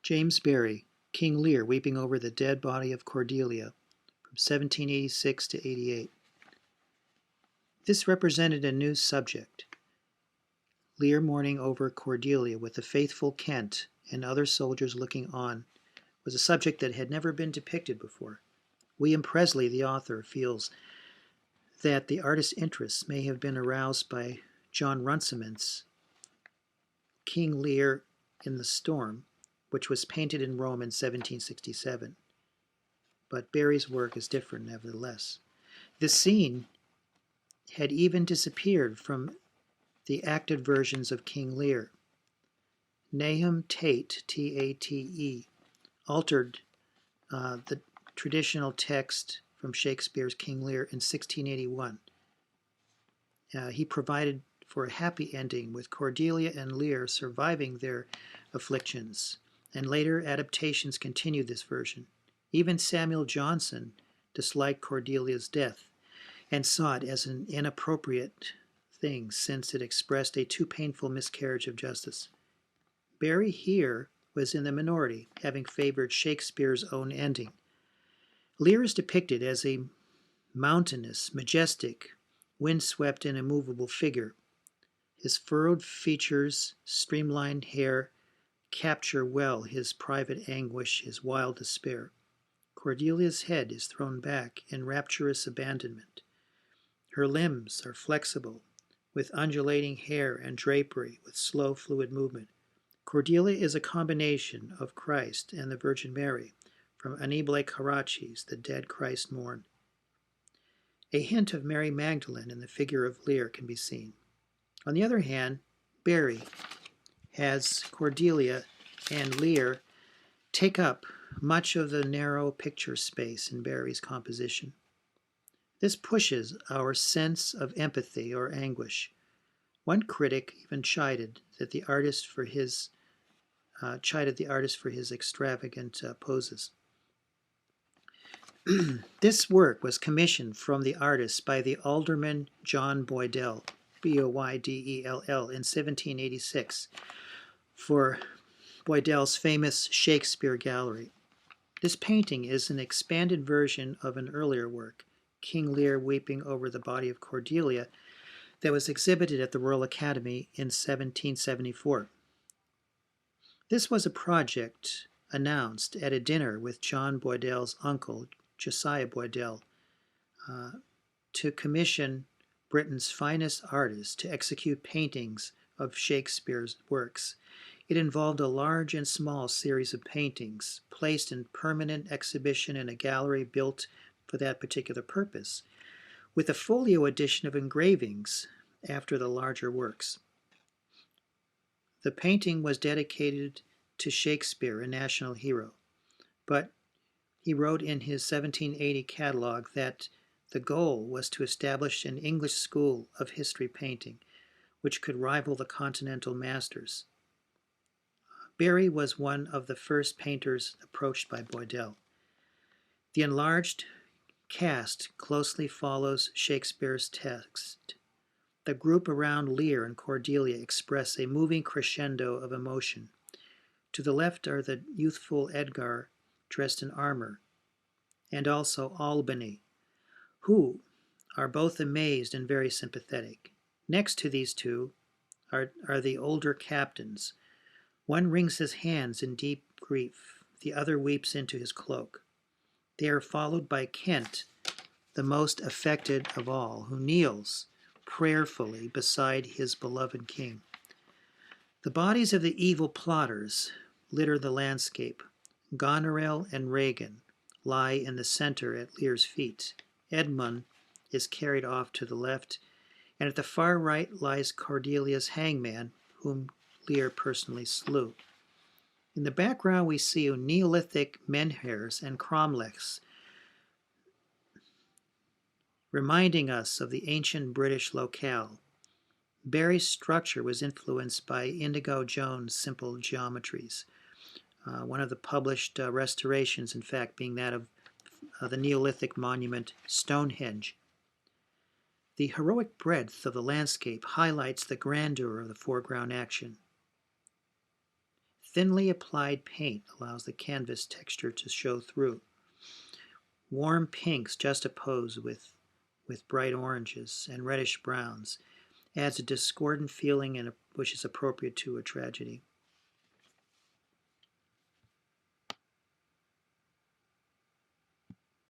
James Barrie, King Lear weeping over the dead body of Cordelia, from 1786 to 88. This represented a new subject. Lear mourning over Cordelia with the faithful Kent and other soldiers looking on was a subject that had never been depicted before. William Presley, the author, feels that the artist's interest may have been aroused by John Runciman's King Lear in the Storm, which was painted in Rome in 1767. But Barrie's work is different nevertheless. This scene had even disappeared from the acted versions of King Lear. Nahum Tate, T-A-T-E, altered the traditional text from Shakespeare's King Lear in 1681. He provided for a happy ending, with Cordelia and Lear surviving their afflictions, and later adaptations continued this version. Even Samuel Johnson disliked Cordelia's death and saw it as an inappropriate thing, since it expressed a too painful miscarriage of justice. Barrie here was in the minority, having favored Shakespeare's own ending. Lear is depicted as a mountainous, majestic, windswept and immovable figure. His furrowed features, streamlined hair, capture well his private anguish, his wild despair. Cordelia's head is thrown back in rapturous abandonment. Her limbs are flexible, with undulating hair and drapery, with slow, fluid movement. Cordelia is a combination of Christ and the Virgin Mary, from Annibale Carracci's The Dead Christ Mourn. A hint of Mary Magdalene in the figure of Lear can be seen. On the other hand, Barrie has Cordelia and Lear take up much of the narrow picture space in Barrie's composition. This pushes our sense of empathy or anguish. One critic even chided the artist for his extravagant poses. This work was commissioned from the artist by the Alderman John Boydell, Boydell, in 1786, for Boydell's famous Shakespeare Gallery. This painting is an expanded version of an earlier work, King Lear weeping over the body of Cordelia, that was exhibited at the Royal Academy in 1774. This was a project announced at a dinner with John Boydell's uncle, Josiah Boydell, to commission Britain's finest artists to execute paintings of Shakespeare's works. It involved a large and small series of paintings placed in permanent exhibition in a gallery built for that particular purpose, with a folio edition of engravings after the larger works. The painting was dedicated to Shakespeare, a national hero, but he wrote in his 1780 catalog that the goal was to establish an English school of history painting, which could rival the continental masters. Barrie was one of the first painters approached by Boydell. The enlarged cast closely follows Shakespeare's text. The group around Lear and Cordelia express a moving crescendo of emotion. To the left are the youthful Edgar, dressed in armor, and also Albany, who are both amazed and very sympathetic. Next to these two are the older captains. One wrings his hands in deep grief, the other weeps into his cloak. They are followed by Kent, the most affected of all, who kneels prayerfully beside his beloved king. The bodies of the evil plotters litter the landscape. Goneril and Regan lie in the center at Lear's feet. Edmund is carried off to the left, and at the far right lies Cordelia's hangman, whom Lear personally slew. In the background we see Neolithic menhirs and cromlechs, reminding us of the ancient British locale. Barrie's structure was influenced by Indigo Jones' simple geometries. One of the published restorations, in fact, being that of the Neolithic monument Stonehenge. The heroic breadth of the landscape highlights the grandeur of the foreground action. Thinly applied paint allows the canvas texture to show through. Warm pinks juxtaposed with bright oranges and reddish browns adds a discordant feeling which is appropriate to a tragedy.